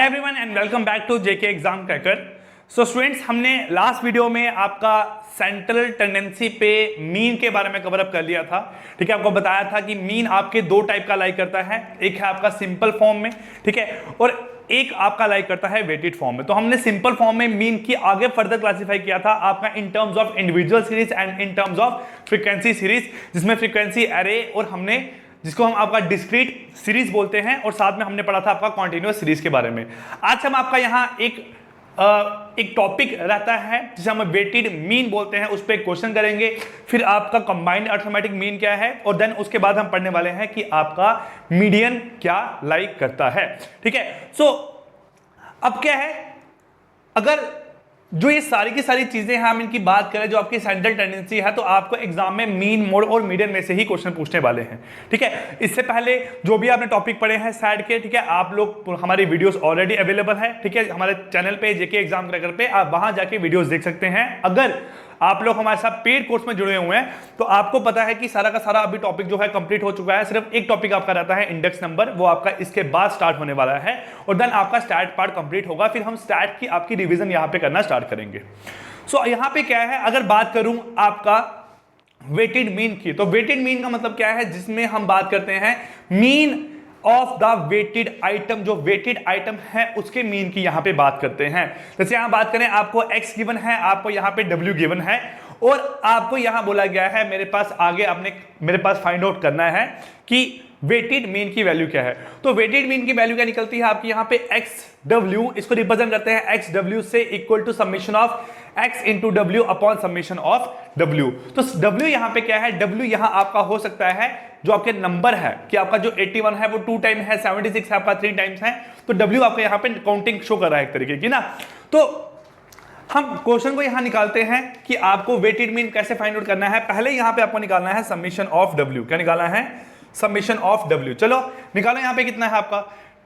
Hi everyone and welcome back to JK exam cracker. So students, हमने last video में आपका central tendency पे mean के बारे में कवर अप कर लिया था। ठीक है, आपको बताया था कि मीन आपके दो टाइप का लाइक करता है, एक है आपका सिंपल फॉर्म में, ठीक है, और एक आपका लाइक करता है वेटेड फॉर्म में। तो हमने सिंपल फॉर्म में मीन की आगे फर्दर क्लासिफाई किया था आपका in terms of individual series and in terms of frequency series, जिसमें फ्रीक्वेंसी एरे और हमने जिसको हम आपका डिस्क्रीट सीरीज बोलते हैं, और साथ में हमने पढ़ा था आपका कॉन्टिन्यूअस सीरीज के बारे में। आज हम आपका यहाँ एक टॉपिक रहता है जिसे हम वेटेड मीन बोलते हैं, उस पर एक क्वेश्चन करेंगे, फिर आपका कंबाइंड अरिथमेटिक मीन क्या है, और देन उसके बाद हम पढ़ने वाले हैं कि आपका मीडियन क्या लाइक करता है। ठीक है, सो अब क्या है, अगर जो ये सारी की सारी चीजें हैं हम इनकी बात करें, जो आपकी सेंट्रल टेंडेंसी है, तो आपको एग्जाम में मीन, मोड और मीडियन में से ही क्वेश्चन पूछने वाले हैं। ठीक है, इससे पहले जो भी आपने टॉपिक पढ़े हैं सैड के, ठीक है, आप लोग हमारी वीडियोस ऑलरेडी अवेलेबल है, ठीक है, हमारे चैनल पे जेके एग्जाम क्रैकर पे आप वहां जाके वीडियोस देख सकते हैं। अगर आप लोग हमारे साथ पेड कोर्स में जुड़े हुए हैं तो आपको पता है कि सारा का सारा अभी टॉपिक जो है कंप्लीट हो चुका है। सिर्फ एक टॉपिक आपका रहता है इंडेक्स नंबर, वो आपका इसके बाद स्टार्ट होने वाला है, और देन आपका स्टैट पार्ट कंप्लीट होगा, फिर हम स्टैट की आपकी रिवीजन यहां पे करना स्टार्ट करेंगे। सो यहां पे क्या है, अगर बात करूं आपका वेटेड मीन की, तो वेटेड मीन का मतलब क्या है, जिसमें हम बात करते हैं mean of the weighted item, जो वेटेड आइटम है उसके मीन की यहां पे बात करते हैं। जैसे यहां बात करें, आपको x गिवन है, आपको यहां पे w गिवन है, और आपको यहां बोला गया है मेरे पास फाइंड आउट करना है कि वेटेड मीन की वैल्यू क्या है। तो वेटेड मीन की वैल्यू क्या निकलती है आपकी यहां पे xw, इसको रिप्रेजेंट करते हैं xw से equal to summation of x into डब्ल्यू अपॉन समेशन ऑफ w। तो w यहां पे क्या है, w यहां आपका हो सकता है जो आपके नंबर है, कि आपका जो 81 है वो 2 टाइम है, 76 है आपका 3 टाइम्स है, तो w आपका यहां पे काउंटिंग शो कर रहा है एक तरीके की ना। तो हम क्वेश्चन को यहां निकालते हैं कि आपको वेटेड मीन कैसे फाइंड आउट करना है। पहले यहां पे आपको निकालना है समेशन ऑफ w। क्या निकालना है? Summation of w। चलो निकालो, यहां पे कितना है आपका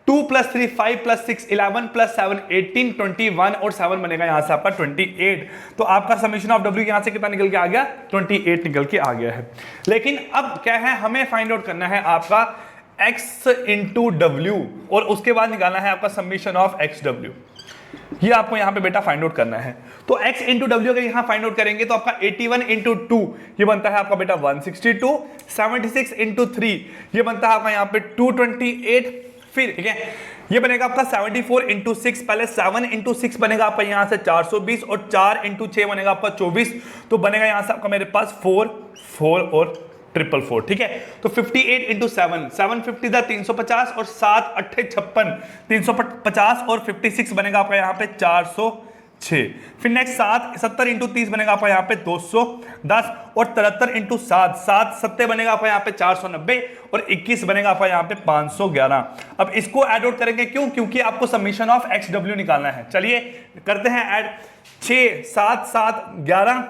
2 + 3 5 + 6 11 + 7 18 21, और 7 बनेगा यहां से आपका 28। तो आपका समेशन ऑफ w यहां से कितना निकल के आ गया? 28 निकल के आ गया है। लेकिन अब क्या है, हमें फाइंड आउट करना है आपका x इंटू डब्ल्यू, और उसके बाद निकालना है आपका समेशन ऑफ xw। ये आपको यहां पे बेटा फाइंड आउट करना है। तो x इंटू डब्ल्यू अगर यहां फाइंड आउट करेंगे तो आपका 81 इंटू 2 ये बनता है आपका बेटा 162, 76 इंटू 3 ये बनता है आपका यहां पे 228, फिर ठीक है ये बनेगा आपका 74 इंटू 6, पहले 7 इंटू 6 बनेगा आपका यहां से 420, और 4 इंटू 6 बनेगा आपका 24, तो बनेगा यहां से आपका मेरे पास 4 4 और 444। ठीक है, तो 58 इंटू 7 750 था 350, और 7 8 56 350, और 56 बनेगा आपका यहाँ पे 406। फिर नेक्स्ट 70 इंटू 30 बनेगा आपका यहाँ पे 210, और 73 इंटू 7 7 बनेगा आपका यहाँ पे 490, और 21 बनेगा आपका यहाँ पे 511। अब इसको ऐड आउट करेंगे, क्यों? क्योंकि आपको समेशन ऑफ xw निकालना है। चलिए करते हैं ऐड। 6 7 7 11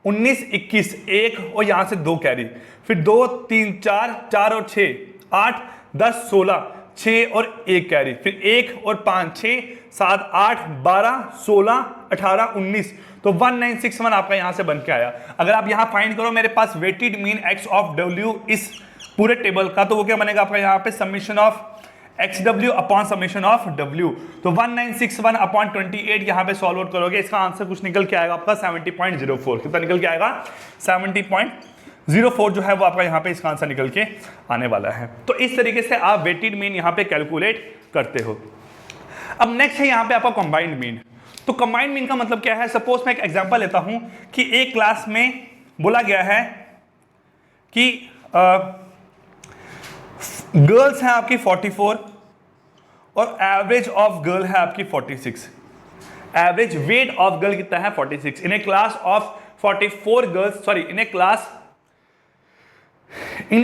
19 21, 1 और यहां से 2 कैरी, फिर 2 3 4 4 और 6 8 10 16 6 और 1 कैरी, फिर 1 और 5 6 7 8 12 16 18 19, तो 1961 आपका यहां से बन के आया। अगर आप यहां फाइंड करो मेरे पास weighted mean x of w इस पूरे टेबल का, तो वो क्या बनेगा आपका यहां पे summation of xw upon summation of w। तो 1961 अपॉन 28 यहां पे सॉल्व आउट करोगे, इसका आंसर कुछ निकल के आएगा आपका 70.04। कितना निकल के आएगा? 70.04 जो है वो आपका यहां पे इसका आंसर निकल के आने वाला है। तो इस तरीके से आप वेटेड मीन यहां पे कैलकुलेट करते हो। अब नेक्स्ट है यहां पे आपका कंबाइंड मीन। तो कंबाइंड मीन का मतलब क्या है? सपोज मैं एक एग्जांपल लेता हूं कि एक क्लास में बोला गया है कि गर्ल्स हैं आपकी 44, और एवरेज ऑफ गर्ल है आपकी 46। एवरेज वेट ऑफ गर्ल कितना है? 46। In a class of 44 girls, sorry, in a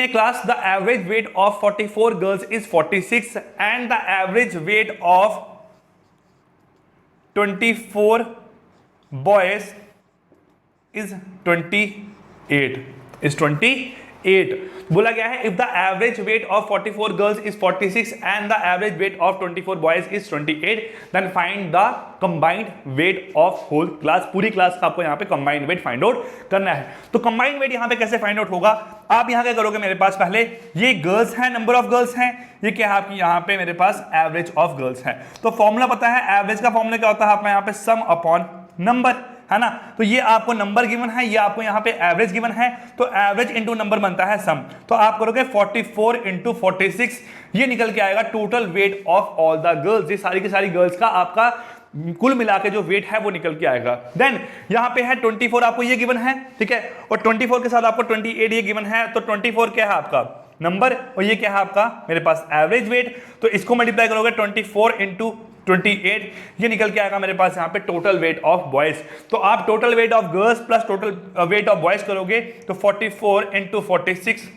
class the average weight of 44 girls is 46 and the average weight of 24 boys is 28। बोला गया है if the average weight of 44 girls is 46 and the average weight of 24 boys is 28, then find the combined weight of whole class. पूरी class का आपको यहां पे combined weight find out करना है। तो कंबाइंड वेट यहां पे कैसे फाइंड आउट होगा? आप यहाँ क्या करोगे, मेरे पास पहले ये गर्ल्स हैं, नंबर ऑफ गर्ल्स हैं, ये क्या है आपकी यहाँ पे मेरे पास एवरेज ऑफ गर्ल्स है। तो फॉर्मूला पता है, एवरेज का फॉर्मूला क्या होता है आपका यहाँ पे सम अपॉन नंबर, है ना। तो ये आपको नंबर गिवन है, ये आपको यहाँ पे एवरेज गिवन है, तो एवरेज इंटू नंबर बनता है सम। तो आप करोगे 44 इंटू 46, ये निकल के आएगा total weight of all the girls. ये सारी की सारी गर्ल्स का आपका कुल मिला के जो वेट है वो निकल के आएगा। देन यहाँ पे है 24 आपको ये गिवन है, ठीक है, और 24 के साथ आपको 28 ये गिवन है। तो 24 क्या है आपका नंबर और ये क्या है आपका मेरे पास एवरेज वेट। तो इसको मल्टीप्लाई करोगे 24 इंटू 28, ये निकल के आएगा मेरे पास यहाँ पे टोटल वेट ऑफ बॉयज। तो आप total weight of girls plus total weight of boys करोगे तो 44 into 46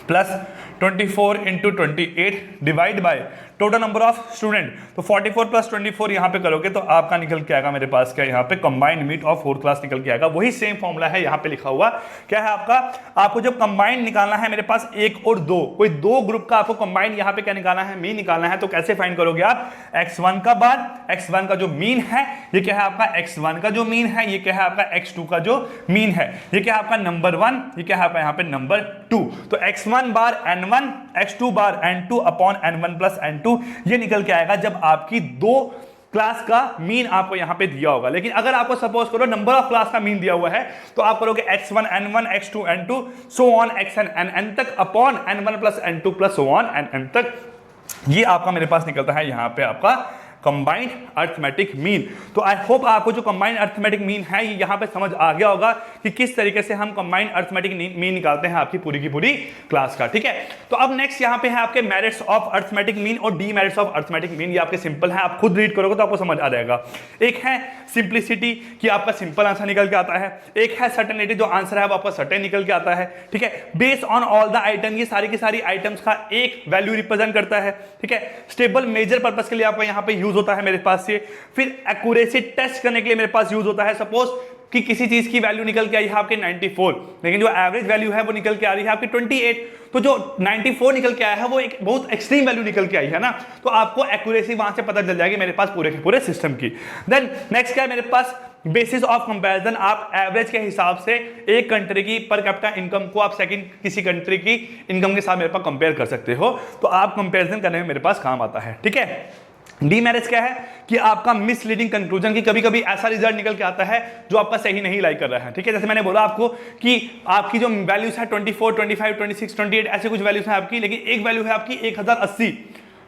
plus 24 into 28 divide by total number of student. तो 44 प्लस 24 यहाँ पे करोगे तो आपका निकल के आएगा मेरे पास क्या, यहाँ पे combined meet of 4th class निकल के आएगा। वही सेम फॉर्मूला है यहाँ पे लिखा हुआ, क्या है आपका, आपको जब कंबाइंड निकालना है मेरे पास 1 और 2, कोई दो ग्रुप का आपको कंबाइंड यहाँ पे क्या निकालना है, मीन निकालना है। तो कैसे फाइंड करोगे आप, x1 का बार, x1 का जो मीन है ये क्या है आपका x1 का जो मीन है, ये क्या है आपका x2 का जो मीन है, ये क्या है आपका नंबर 1, ये क्या है आपका यहाँ पे नंबर 2। तो x1 बार n1, x2 बार n2 upon n1 plus n2, ये निकल के आएगा जब आपकी दो क्लास का मीन आपको यहां पे दिया होगा। लेकिन अगर आपको सपोज करो नंबर ऑफ क्लास का मीन दिया हुआ है तो आप करोगे x1 n1 x2 n2 so on xn nn तक upon n1 plus n2 plus so on nn तक। ये आपका मेरे पास निकलता है यहां पे आपका कंबाइंड अर्थमेटिक मीन। तो आई होप आपको जो कंबाइंड अर्थमेटिक मीन है ये यहां पे समझ आ गया होगा कि किस तरीके से हम कंबाइंड अर्थमेटिक मीन निकालते हैं आपकी पूरी की पूरी क्लास का, ठीक है। तो अब नेक्स्ट यहां पे है आपके मेरिट्स ऑफ अर्थमेटिक मीन और डीमेरिट्स ऑफ अर्थमेटिक मीन। ये आपके सिंपल है, आप खुद रीड करोगे तो आपको समझ आ जाएगा। एक है सिंप्लिसिटी कि आपका सिंपल आंसर निकल के आता है, एक है सर्टेनिटी जो आंसर है वो आपका सर्टेन निकल के आता है, ठीक है। Based on all the item, ये सारी की सारी आइटम्स का एक वैल्यू रिप्रेजेंट करता है, ठीक है। स्टेबल मेजर पर्पस के लिए आपका यहां पे यूज होता है मेरे पास ये। फिर एक्यूरेसी टेस्ट करने के लिए मेरे पास यूज होता है, सपोज कि किसी चीज की वैल्यू निकल के आई है आपके 94, लेकिन जो एवरेज वैल्यू है वो निकल के आ रही है आपकी 28, तो जो 94 निकल के आया है वो एक बहुत एक्सट्रीम वैल्यू निकल के आई है ना, तो आपको एक्यूरेसी वहां से पता चल जाएगी मेरे पास पूरे के पूरे सिस्टम की। देन नेक्स्ट क्या है मेरे पास, बेसिस ऑफ कंपैरिजन, आप एवरेज के हिसाब से एक कंट्री की पर कैपिटा इनकम को आप सेकंड किसी कंट्री की इनकम के साथ मेरे पास कंपेयर कर सकते हो, तो आप कंपैरिजन करने में मेरे पास काम आता है, ठीक है। डीमेरिट्स क्या है कि आपका मिसलीडिंग कंक्लूजन, की कभी कभी ऐसा रिजल्ट निकल के आता है जो आपका सही नहीं लाइक कर रहा है, ठीक है। जैसे मैंने बोला आपको कि आपकी जो वैल्यूज है 24, 25, 26, 28 ऐसे कुछ वैल्यूज हैं आपकी, लेकिन एक वैल्यू है आपकी 1080,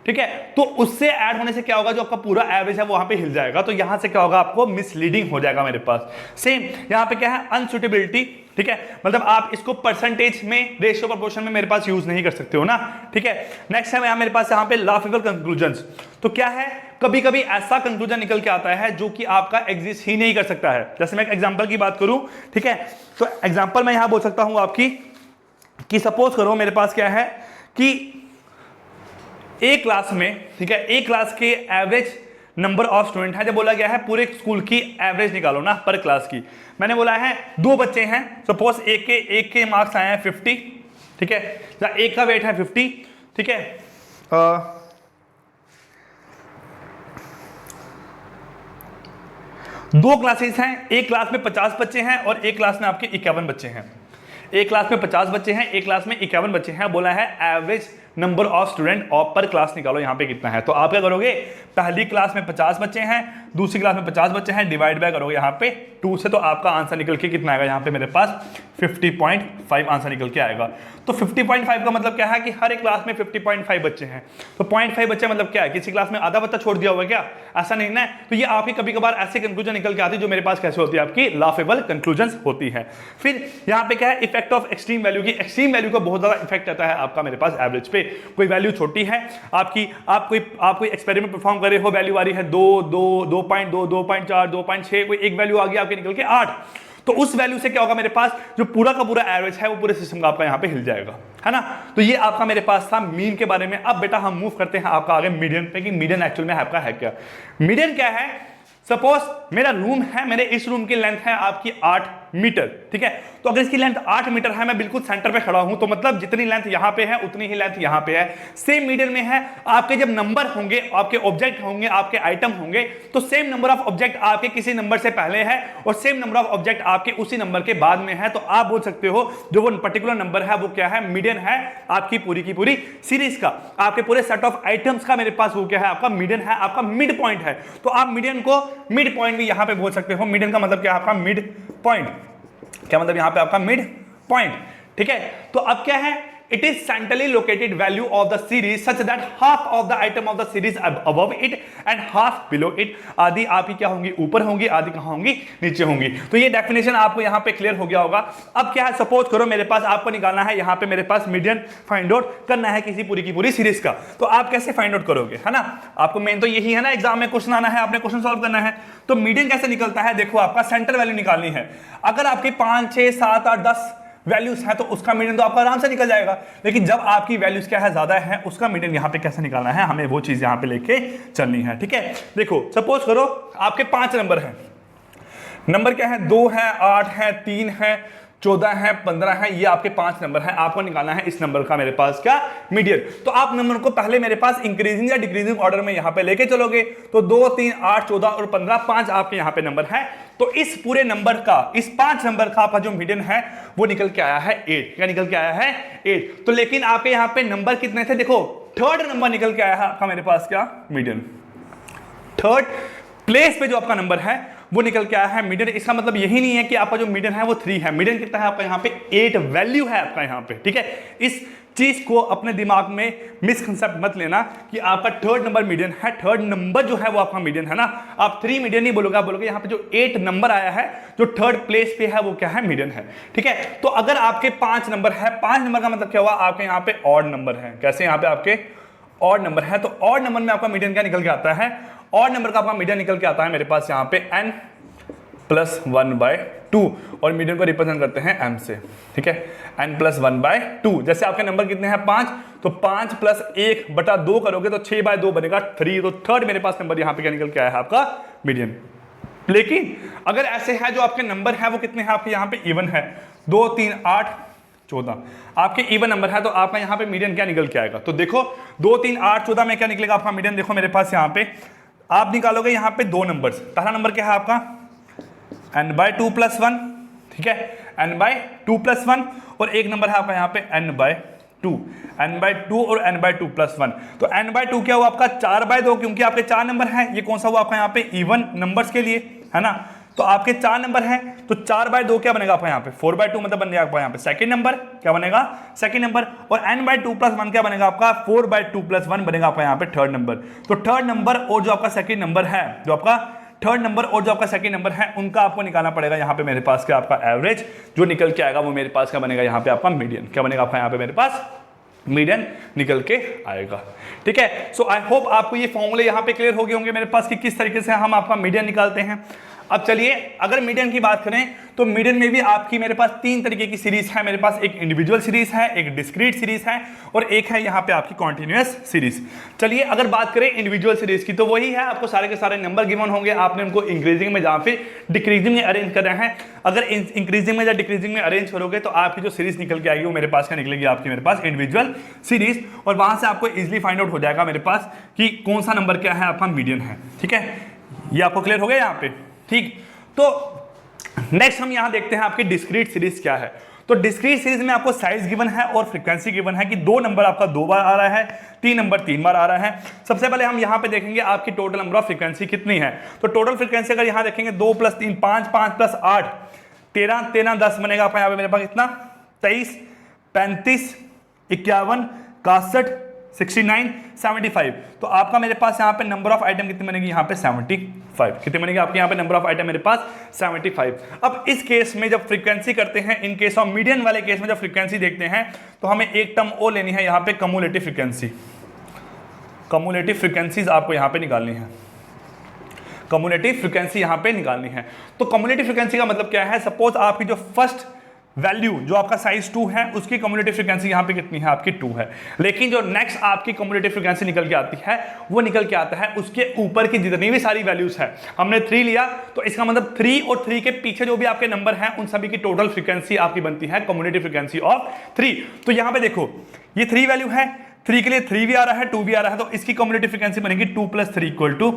ठीक है। तो उससे ऐड होने से क्या होगा, जो आपका पूरा एवरेज है वो वहां पे हिल जाएगा, तो यहां से क्या होगा आपको मिसलीडिंग हो जाएगा मेरे पास। सेम यहां पे क्या है अनसुटेबिलिटी, ठीक है, मतलब आप इसको परसेंटेज में रेशियो प्रोपोर्शन में मेरे पास यूज नहीं कर सकते हो ना, ठीक है। नेक्स्ट है यहां मेरे पास यहाँ पे लाफेबल कंक्लूजन्स, तो क्या है कभी कभी ऐसा कंक्लूजन निकल के आता है जो कि आपका एग्जिस्ट ही नहीं कर सकता है। जैसे मैं एक एग्जांपल की बात करूं, ठीक है, तो एग्जांपल मैं यहां बोल सकता हूं आपकी कि सपोज करो मेरे पास क्या है कि एक क्लास में, ठीक है, एक क्लास के एवरेज नंबर ऑफ स्टूडेंट है, जब बोला गया है पूरे स्कूल की एवरेज निकालो ना पर क्लास की, मैंने बोला है दो बच्चे हैं, सपोज एक के मार्क्स आए हैं 50, ठीक है, एक का वेट है 50, ठीक है, दो क्लासेस हैं, एक क्लास में 50 बच्चे हैं और एक क्लास में आपके 51 बच्चे हैं। एक क्लास में 50 बच्चे हैं, एक क्लास में 51 बच्चे हैं, बोला है एवरेज नंबर ऑफ स्टूडेंट और पर क्लास निकालो यहाँ पे कितना है। तो आप क्या करोगे, पहली क्लास में 50 बच्चे हैं, दूसरी क्लास में 50 बच्चे हैं, डिवाइड बाय करोगे यहाँ पे 2 से, तो आपका आंसर निकल के कितना आएगा, यहाँ पे मेरे पास 50.5 आंसर निकल के आएगा। तो 50.5 का मतलब क्या है कि हर एक क्लास में 50.5 बच्चे हैं, तो 0.5 बच्चे मतलब क्या है, किसी क्लास में आधा बच्चा छोड़ दिया हुआ क्या, ऐसा नहीं ना। तो ये आपकी कभी कभार ऐसे कंक्लूजन निकल के आती है जो मेरे पास कैसे होती है, आपकी लाफेबल कंक्लूजन होती है। फिर यहाँ पे क्या है इफेक्ट ऑफ एक्सट्रीम वैल्यू की, एक्सट्रीम वैल्यू का बहुत ज्यादा इफेक्ट आता है आपका मेरे पास एवरेज पे। कोई वैल्यू छोटी है आपकी, आप कोई एक्सपेरिमेंट परफॉर्म कर रहे हो, वैल्यू आ रही है 2, 2.2, 2.4, 2.6, कोई एक वैल्यू आ गई आपके निकल के 8, तो उस वैल्यू से क्या होगा मेरे पास, जो पूरा का पूरा एवरेज है वो पूरे सिस्टम का आपका यहाँ पे हिल जाएगा, है ना। तो ये आपका मेरे पास था मीन के बारे में। अब बेटा हम मूव करते हैं आपका आगे मीडियन पे, कि मीडियन एक्चुअल में आपका है क्या। मीडियन क्या है, सपोज मेरा रूम है, मेरे इस रूम की लेंथ है आपकी 8 मीटर, ठीक है। तो अगर इसकी लेंथ 8 मीटर है, मैं बिल्कुल सेंटर पे खड़ा हूं, तो मतलब जितनी लेंथ यहां पे है उतनी ही लेंथ यहां पे है, सेम मीडियन में है। आपके जब नंबर होंगे, आपके ऑब्जेक्ट होंगे, आपके आइटम होंगे, तो सेम नंबर ऑफ ऑब्जेक्ट आपके किसी नंबर से पहले है और सेम नंबर ऑफ ऑब्जेक्ट आपके उसी नंबर के बाद में है, तो आप बोल सकते हो जो वो पर्टिकुलर नंबर है वो क्या है, मीडियन है आपकी पूरी की पूरी सीरीज का, आपके पूरे सेट ऑफ आइटम्स का मेरे पास वो क्या है, आपका मीडियन है, आपका मिड पॉइंट है। तो आप मीडियन को मिड पॉइंट भी यहां पे बोल सकते हो। मीडियन का मतलब क्या है, आपका मिड पॉइंट। क्या मतलब यहां पे आपका मिड पॉइंट, ठीक है। तो अब क्या है, it is centrally located value of the series such that half of the item of the series above it and half below it। आदि आपकी क्या होंगी, ऊपर होंगी, आदि कहां होंगी, नीचे होंगी। तो ये डेफिनेशन आपको यहां पे क्लियर हो गया होगा। अब क्या है, सपोज करो मेरे पास आपको निकालना है, यहां पे मेरे पास मीडियन फाइंड आउट करना है किसी पूरी की पूरी सीरीज का। तो आप कैसे फाइंड आउट करोगे, है ना। आपको मेन तो यही है ना, एग्जाम में क्वेश्चन आना है, आपने क्वेश्चन सॉल्व करना है। तो मीडियन कैसे निकलता है, देखो आपका सेंटर वैल्यू निकालनी है। अगर आपके 5, 6, 7, 8, 10 वैल्यूज है तो उसका मीडियन तो आपका आराम से निकल जाएगा। लेकिन जब आपकी वैल्यूज क्या है, ज्यादा है, उसका मीडियन यहां पे कैसे निकालना है, हमें वो चीज यहां पे लेके चलनी है, ठीक है। देखो सपोज करो आपके 5 नंबर है, नंबर क्या है, 2 है, 8 है, 3 है, 14 है, 15 है, ये आपके 5 नंबर है। आपको निकालना है इस नंबर का मेरे पास क्या, मीडियन। तो आप नंबर को पहले मेरे पास इंक्रीजिंग या डिक्रीजिंग ऑर्डर में यहां पे लेके चलोगे। तो 2, 3, 8, 14 और 15, 5 आपके यहां पे नंबर है। तो इस पूरे नंबर का, इस 5 नंबर का आपका जो मीडियन है वो निकल के आया है 8। क्या निकल के आया है, 8। तो लेकिन आपके यहां पे नंबर कितने थे, देखो थर्ड नंबर निकल के आया है आपका मेरे पास क्या, मीडियन। थर्ड प्लेस पे जो आपका नंबर है वो निकल के आया है मीडियन। इसका मतलब यही नहीं है कि आपका जो मीडियन है वो 3 है। मीडियन कितना है आपका यहाँ पे, 8 वैल्यू है आपका यहाँ पे, ठीक है। इस चीज को अपने दिमाग में मिसकंसेप्ट मत लेना कि आपका थर्ड नंबर मीडियन है। थर्ड नंबर जो है वो आपका मीडियन है ना। आप 3 मीडियन नहीं बोलोगे, आप बोलोगे यहाँ पे जो 8 नंबर आया है, जो थर्ड प्लेस पे है वो क्या है, मीडियन है, ठीक है। तो अगर आपके 5 नंबर है, 5 नंबर का मतलब क्या हुआ, आपके यहाँ पे ऑड नंबर है। कैसे, यहाँ पे आपके ऑड नंबर है। तो ऑड नंबर में आपका मीडियन क्या निकल के आता है, ऑड नंबर का आपका मीडियन निकल के आता है मेरे पास यहाँ पे n+1/2 और मीडियन को रिप्रेजेंट करते हैं m से, ठीक है। n+1/2। जैसे आपके नंबर कितने हैं, 5, तो 5 + 1/2 करोगे तो 6/2 बनेगा 3। तो थर्ड मेरे पास नंबर यहाँ पे क्या निकल के आया है, आपका मीडियन। लेकिन अगर ऐसे है जो आपके नंबर है वो कितने हैं, आपके यहाँ पे इवन है, 2, 3, 8, 14 आपके इवन नंबर है। तो आपका यहाँ पे मीडियन क्या निकल के आएगा, तो देखो 2, 3, 8, 14 में क्या निकलेगा आपका मीडियन। देखो मेरे पास यहाँ पे आप निकालोगे यहाँ पे 2 नंबर्स। पहला नंबर क्या है आपका n/2 + 1, ठीक है, n/2 + 1। और एक नंबर है आपका यहाँ पे n/2 और n/2 + 1। तो n/2 क्या हुआ आपका 4/2, क्योंकि आपके 4 नंबर हैं। ये कौन सा हुआ आपका यहाँ पे, इवन नंबर्स के लिए, है ना। तो आपके 4 नंबर हैं, तो 4/2 क्या बनेगा आपका यहाँ पे, 4/2 मतलब बन जाएगा आपका यहाँ पे सेकंड नंबर। क्या बनेगा, सेकंड नंबर। और n/2 + 1 क्या बनेगा आपका, 4/2 + 1 बनेगा आपका यहाँ पे थर्ड नंबर। तो थर्ड नंबर और जो आपका सेकंड नंबर है, जो आपका थर्ड नंबर और जो आपका सेकंड नंबर है, उनका आपको निकालना पड़ेगा यहाँ पे मेरे पास क्या, आपका एवरेज जो निकल के आएगा वो मेरे पास क्या बनेगा, यहाँ पे आपका मीडियन। क्या बनेगा आपका यहाँ पे मेरे पास, मीडियन निकल के आएगा, ठीक है। सो आई होप आपको ये फॉर्मूले यहाँ पे क्लियर हो गए होंगे मेरे पास कि किस तरीके से हम आपका मीडियन निकालते हैं। अब चलिए अगर मीडियन की बात करें तो मीडियन में भी आपकी मेरे पास 3 तरीके की सीरीज है मेरे पास। एक इंडिविजुअल सीरीज है, एक डिस्क्रीट सीरीज है और एक है यहाँ पे आपकी कॉन्टिन्यूअस सीरीज। चलिए अगर बात करें इंडिविजुअल सीरीज की तो वही है, आपको सारे के सारे नंबर गिवन होंगे, आपने उनको इंक्रीजिंग में या फिर डिक्रीजिंग में अरेंज कर रहे हैं। अगर इंक्रीजिंग में या डिक्रीजिंग में अरेंज करोगे तो आपकी जो सीरीज निकल के आएगी वो मेरे पास क्या निकलेगी, आपकी मेरे पास इंडिविजुअल सीरीज। और वहां से आपको इजिली फाइंड आउट हो जाएगा मेरे पास कि कौन सा नंबर क्या है आपका मीडियन है, ठीक है। ये आपको क्लियर हो गया यहाँ पे, ठीक। तो नेक्स्ट हम यहां देखते हैं आपकी डिस्क्रीट सीरीज क्या है। तो डिस्क्रीट सीरीज में आपको साइज गिवन है और फ्रीक्वेंसी गिवन है कि 2 नंबर आपका 2 बार आ रहा है, 3 नंबर 3 बार आ रहा है। सबसे पहले हम यहां पे देखेंगे आपकी टोटल नंबर ऑफ फ्रीक्वेंसी कितनी है। तो टोटल फ्रीक्वेंसी अगर यहां देखेंगे 2 + 3 5, 5 + 8 13, 13 10 बनेगा आपका यहाँ पे मेरे पास कितना, 23, 35, 51, 61, 69, 75। तो आपका मेरे पास यहाँ पे नंबर ऑफ आइटम कितनी बनेगी, यहाँ पे 75। कितनी बनेगी आपके यहाँ पे नंबर ऑफ आइटम मेरे पास 75। अब इस केस में जब फ्रीक्वेंसी करते हैं, इन केस ऑफ मीडियन वाले केस में जब फ्रीक्वेंसी देखते हैं तो हमें एक टर्म और लेनी है यहाँ पे, कम्युलेटिव फ्रीक्वेंसी। कम्युलेटिव फ्रीक्वेंसीज आपको यहाँ पे निकालनी है, कम्युलेटिव फ्रीक्वेंसी यहाँ पे निकालनी है। तो कम्युलेटिव फ्रीक्वेंसी का मतलब क्या है, सपोज आपकी जो फर्स्ट वैल्यू जो आपका साइज 2 है उसकी कम्युलेटिव फ्रीक्वेंसी यहाँ पे कितनी है आपकी 2 है। लेकिन जो नेक्स्ट आपकी कम्युलेटिव फ्रीक्वेंसी निकल के आती है वो निकल के आता है उसके ऊपर की जितनी भी सारी वैल्यूज है। हमने 3 लिया तो इसका मतलब 3 और 3 के पीछे जो भी आपके नंबर हैं उन सभी की टोटल फ्रीक्वेंसी आपकी बनती है कम्युलेटिव फ्रीक्वेंसी ऑफ 3। तो यहाँ पे देखो ये 3 वैल्यू है, 3 के लिए 3 भी आ रहा है 2 भी आ रहा है, तो इसकी कम्युलेटिव फ्रीक्वेंसी बनेगी 2 + 3 =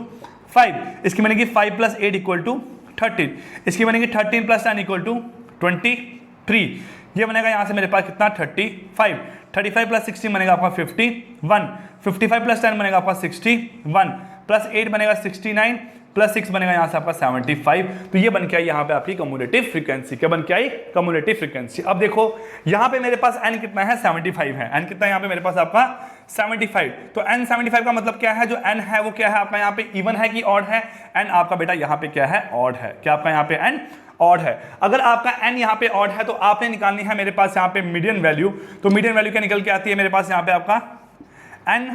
5, इसकी बनेगी 5 + 8 = 13, इसकी बनेगी 13 + 10 = 23, ये बनेगा यहां से मेरे पास कितना 35, 35 + 16 बनेगा आपका 51, 55 + 10 बनेगा आपका 61, + 8 बनेगा 69, + 6 बनेगा यहां से आपका 75। तो ये बन के आई यहाँ पे आपकी कम्युलेटिव फ्रीक्वेंसी। क्या बन के आई? Cumulative frequency. अब देखो यहाँ पे मेरे पास n कितना है 75 है, n कितना है यहाँ पे मेरे पास आपका 75। तो n 75 का मतलब क्या है, जो n है वो क्या है आपका यहाँ पे इवन है कि ऑड है? n आपका बेटा यहाँ पे क्या है? ऑड है। क्या आपका यहाँ पे n ऑड है? अगर आपका n यहाँ पे ऑड है तो आपने निकालनी है मेरे पास यहाँ पे मीडियन वैल्यू। तो मीडियन वैल्यू क्या निकल के आती है मेरे पास यहाँ पे आपका n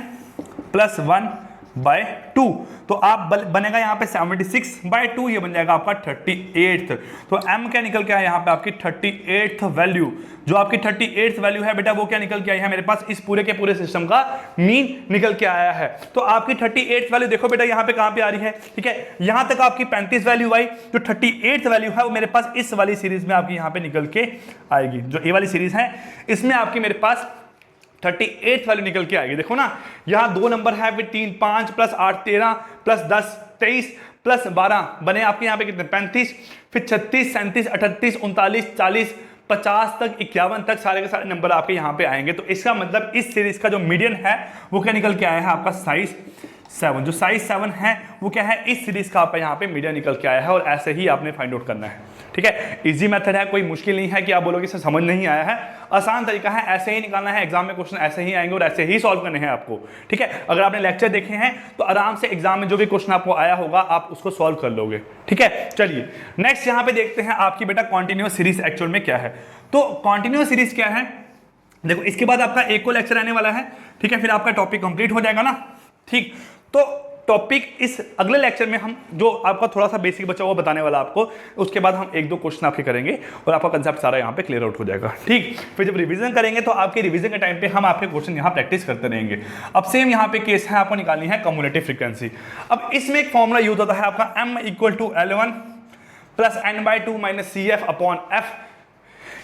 + 1/2, तो आप बनेगा यहाँ पे 76/2, ये बन जाएगा आपका 38th। तो m क्या निकल के आया यहाँ पे आपकी 38th वैल्यू। जो आपकी 38th वैल्यू है बेटा वो क्या निकल के आई है मेरे पास? इस पूरे के पूरे सिस्टम का मीन निकल के आया है। तो आपकी 38th वैल्यू देखो बेटा यहाँ पे कहाँ पे आ रही है, ठीक है, यहाँ तक आपकी 35 वैल्यू आई। जो 38th वैल्यू है वो मेरे पास इस वाली सीरीज में आपकी यहाँ पे निकल के आएगी। जो ये वाली सीरीज है इसमें आपकी मेरे पास 38th वैल्यू निकल के आएगी। देखो ना यहाँ 2 नंबर है, फिर 3 5 + 8 13 + 10 23 + 12 बने आपके यहाँ पे कितने 35, फिर 36 37 38 39 40 50 तक 51 तक सारे के सारे नंबर आपके यहाँ पे आएंगे। तो इसका मतलब इस सीरीज का जो मीडियन है वो क्या निकल के आया है आपका साइज 7। जो साइज 7 है वो क्या है? इस सीरीज का आपका यहाँ पे मीडियन निकल के आया है, और ऐसे ही आपने फाइंड आउट करना है, ठीक है। इजी मेथड है, कोई मुश्किल नहीं है कि आप बोलोगे सर समझ नहीं आया है। आसान तरीका है, ऐसे ही निकालना है, एग्जाम में क्वेश्चन ऐसे ही आएंगे और ऐसे ही सॉल्व करने हैं आपको, ठीक है। अगर आपने लेक्चर देखे हैं तो आराम से एग्जाम में जो भी क्वेश्चन आपको आया होगा आप उसको सॉल्व कर लोगे, ठीक है। चलिए नेक्स्ट यहाँ पे देखते हैं आपकी बेटा कॉन्टिन्यूअस सीरीज एक्चुअल में क्या है। तो कॉन्टिन्यूअस सीरीज क्या है, देखो इसके बाद आपका एक और लेक्चर आने वाला है, ठीक है, फिर आपका टॉपिक कंप्लीट हो जाएगा ना, ठीक। तो टॉपिक इस अगले लेक्चर में हम जो आपका थोड़ा सा बेसिक बचा हुआ बताने वाला आपको, उसके बाद हम 1-2 क्वेश्चन आपके करेंगे और आपका कंसेप्ट सारा यहाँ पे क्लियर आउट हो जाएगा, ठीक। फिर जब रिवीजन करेंगे तो आपके रिवीजन के टाइम पे हम आपके क्वेश्चन यहाँ प्रैक्टिस करते रहेंगे। अब सेम यहाँ पे केस है, आपको निकालनी है कम्युलेटिव फ्रीक्वेंसी। अब इसमें एक फॉर्मूला यूज होता है आपका m = L1 + n/2 - CF/F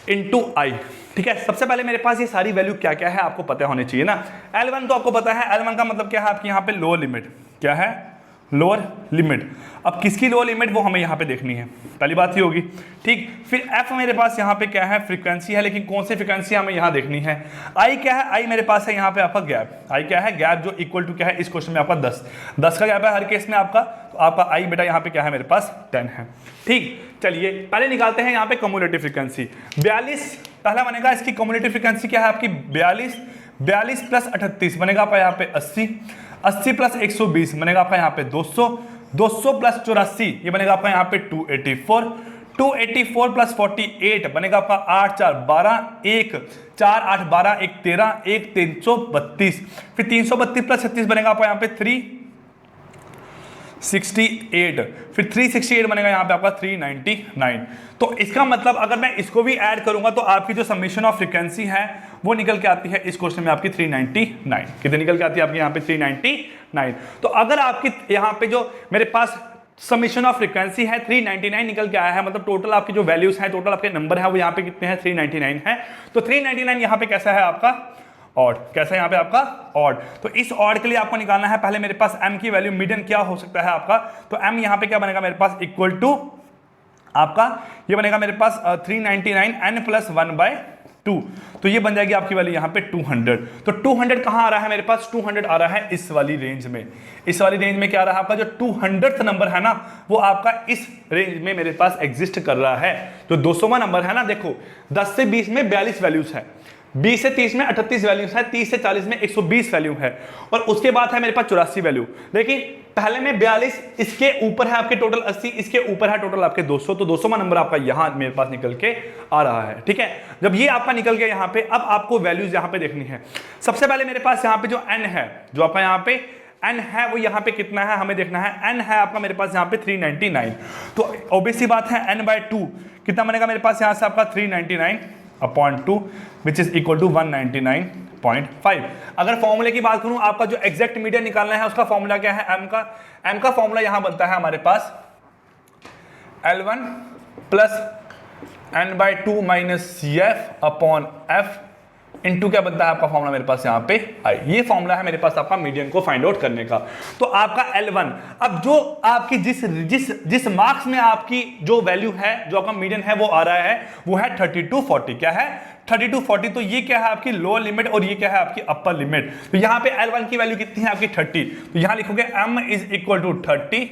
× I, ठीक है। सबसे पहले मेरे पास ये सारी वैल्यू क्या क्या है आपको पता होनी चाहिए ना। L1 तो आपको पता है, L1 का मतलब क्या है आपकी यहाँ पे लोअर लिमिट, क्या है? Lower limit. अब किसकी लोअर लिमिट वो हमें यहाँ पे देखनी है, पहली बात ही होगी, ठीक। फिर f मेरे पास यहाँ पे क्या है? फ्रीक्वेंसी है, लेकिन कौन सी फ्रीक्वेंसी हमें यहाँ देखनी है। I क्या है? I मेरे पास है यहाँ पे आपका गैप। I क्या है? गैप, जो इक्वल टू क्या है इस क्वेश्चन में आपका 10 का गैप है हर केस में आपका। तो आपका I बेटा यहाँ पे क्या है मेरे पास 10 है, ठीक। चलिए पहले निकालते हैं यहाँ पे कम्युलेटिव फ्रीक्वेंसी। 42 पहला बनेगा, इसकी कम्युलेटिव फ्रीक्वेंसी क्या है आपकी 42 + 38 बनेगा आपका यहाँ पे 80 + 120 बनेगा आपका यहाँ पे 200 + 84 ये बनेगा आपका यहाँ पे 284 + 48 बनेगा आपका 8 4 12 1 4 8 12 1 13 1 332, फिर 332 + 36 बनेगा आपका यहाँ पे 368, फिर 368 बनेगा यहाँ पे आपका 399। तो इसका मतलब अगर मैं इसको भी ऐड करूंगा तो आपकी जो समीशन ऑफ फ्रीक्वेंसी है वो निकल के आती है इस क्वेश्चन में आपकी 399। कितनी निकल के आती है आपकी यहाँ पे 399। तो अगर आपकी यहाँ पे जो मेरे पास समीशन ऑफ फ्रीक्वेंसी है 399 निकल के आया है, मतलब टोटल आपकी जो वैल्यूज हैं, टोटल आपके नंबर है वो यहाँ पे कितने हैं 399 है। तो 399 यहाँ पे कैसा है आपका ऑड, कैसा है यहाँ पे आपका ऑड। तो इस ऑड के लिए आपको निकालना है पहले मेरे पास m की वैल्यू, मीडियन क्या हो सकता है आपका। तो m यहाँ पे क्या बनेगा मेरे पास इक्वल टू आपका ये बनेगा मेरे पास 399 n + 1/2। तो ये बन जाएगी आपकी वैल्यू यहाँ पे 200। तो 200 कहाँ आ रहा है मेरे पास? 200 आ रहा है इस वाली रेंज में। इस वाली रेंज में क्या आ रहा है आपका जो 200th नंबर है ना वो आपका इस रेंज में मेरे पास एग्जिस्ट कर रहा है। जो 200वां नंबर है ना, देखो 10 से 20 में 42 वैल्यूज है, 20 से 30 में 38 वैल्यूज है, 30 से 40 में 120 वैल्यू है, और उसके बाद है मेरे पास 84 वैल्यू। लेकिन पहले में 42, इसके ऊपर है आपके टोटल 80, इसके ऊपर है टोटल आपके 200। तो 200वां नंबर आपका यहां मेरे पास निकल के आ रहा है, ठीक है। जब ये आपका निकल गया यहाँ पे, अब आपको वैल्यूज यहाँ पे देखनी है। सबसे पहले मेरे पास यहाँ पे जो n है, जो आपका यहाँ पे n है वो यहाँ पे कितना है हमें देखना है, n है आपका मेरे पास यहाँ पे 399, तो ऑब्वियसली बात है n/2 कितना बनेगा मेरे पास यहाँ से आपका 399/2 विच इज इक्वल टू 199.5। अगर फॉर्मूले की बात करूं आपका जो एग्जैक्ट मीडियन निकालना है उसका फॉर्मूला क्या है, m का फॉर्मूला यहां बनता है हमारे पास L1 plus n/2 minus CF/F into क्या बनता है आपका फॉर्मूला मेरे पास यहाँ पे I। ये फॉर्मूला है मेरे पास आपका मीडियन को फाइंड आउट करने का। तो आपका L1, अब जो आपकी जिस मार्क्स में आपकी जो वैल्यू है, जो आपका मीडियन है वो आ रहा है, वो है 3240। क्या है 3240, तो ये क्या है आपकी लोअर लिमिट और ये क्या है आपकी अपर लिमिट। तो यहाँ पे L1 की वैल्यू कितनी है आपकी 30, तो यहाँ लिखोगे m is equal to 30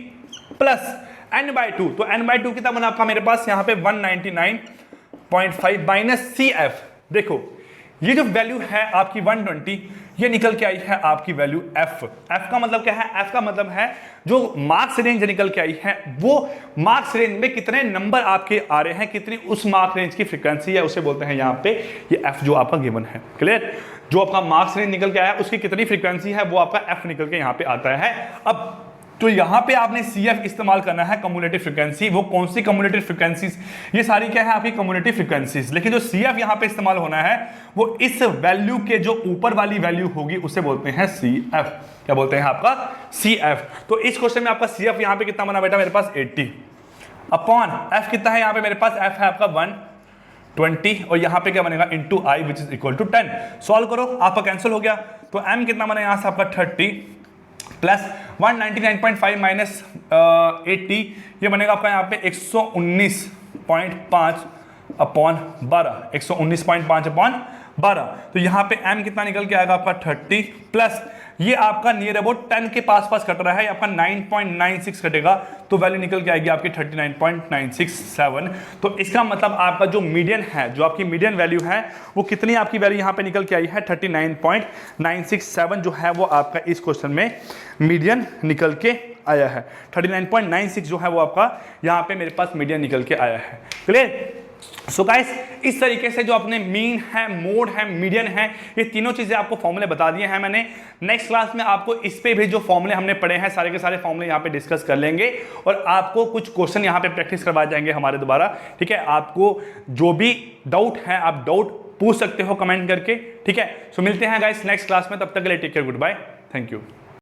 plus n/2, तो n/2 कितना बना आपका मेरे पास यहाँ पे 199.5 माइनस CF। देखो ये जो वैल्यू है आपकी 120, ये निकल के आई है आपकी वैल्यू F का मतलब क्या है, F का मतलब है जो मार्क्स रेंज निकल के आई है वो मार्क्स रेंज में कितने नंबर आपके आ रहे हैं, कितनी उस मार्क्स रेंज की फ्रीक्वेंसी है, उसे बोलते हैं यहाँ पे ये F जो आपका गिवन है। क्लियर, जो आपका मार्क्स रेंज निकल के आया उसकी कितनी फ्रीक्वेंसी है वो आपका F निकल के यहाँ पे आता है। अब तो यहाँ पे आपने CF इस्तेमाल करना है कम्युलेटिव फ्रीक्वेंसी। वो कौन सी कम्युलेटिव फ्रीक्वेंसीज, ये सारी क्या है आपकी कम्युलेटिव फ्रीक्वेंसीज, लेकिन जो CF यहाँ पे इस्तेमाल होना है वो इस वैल्यू के जो ऊपर वाली वैल्यू होगी उसे बोलते हैं CF। क्या बोलते हैं आपका CF। तो इस क्वेश्चन में आपका CF यहाँ पे कितना बना बेटा मेरे पास 80 अपॉन F कितना है यहाँ पे मेरे पास F है आपका 120 और यहाँ पे क्या बनेगा into I which is equal to 10। Solve करो, आपका कैंसिल हो गया, तो M कितना बना यहाँ से आपका 30 प्लस 199.5 माइनस 80, ये बनेगा आपका यहाँ पे 119.5 अपॉन 12, 119.5 अपॉन 12। तो यहाँ पे m कितना निकल के आएगा आपका 30 प्लस ये आपका नियर अबाउट 10 के पास कट रहा है, आपका 9.96 कटेगा, तो वैल्यू निकल के आएगी आपकी 39.967। तो इसका मतलब आपका जो मीडियन है, जो आपकी मीडियन वैल्यू है वो कितनी आपकी वैल्यू यहाँ पे निकल के आई है 39.967, जो है वो आपका इस क्वेश्चन में मीडियन निकल के आया है। 39.96 जो है वो आपका यहाँ पे मेरे पास मीडियन निकल के आया है। क्लियर। सो गाइस, इस तरीके से जो अपने मीन है, मोड है, मीडियन है, ये तीनों चीजें आपको फॉर्मूले बता दिए हैं मैंने। नेक्स्ट क्लास में आपको इस पे भी जो फॉर्मूले हमने पढ़े हैं सारे के सारे फॉर्मूले यहाँ पे डिस्कस कर लेंगे और आपको कुछ क्वेश्चन यहाँ पे प्रैक्टिस करवाए जाएंगे हमारे द्वारा। ठीक है, आपको जो भी डाउट है आप डाउट पूछ सकते हो कमेंट करके। ठीक है, सो मिलते हैं गाइस नेक्स्ट क्लास में, तब तक के लिए take care, good bye, thank you.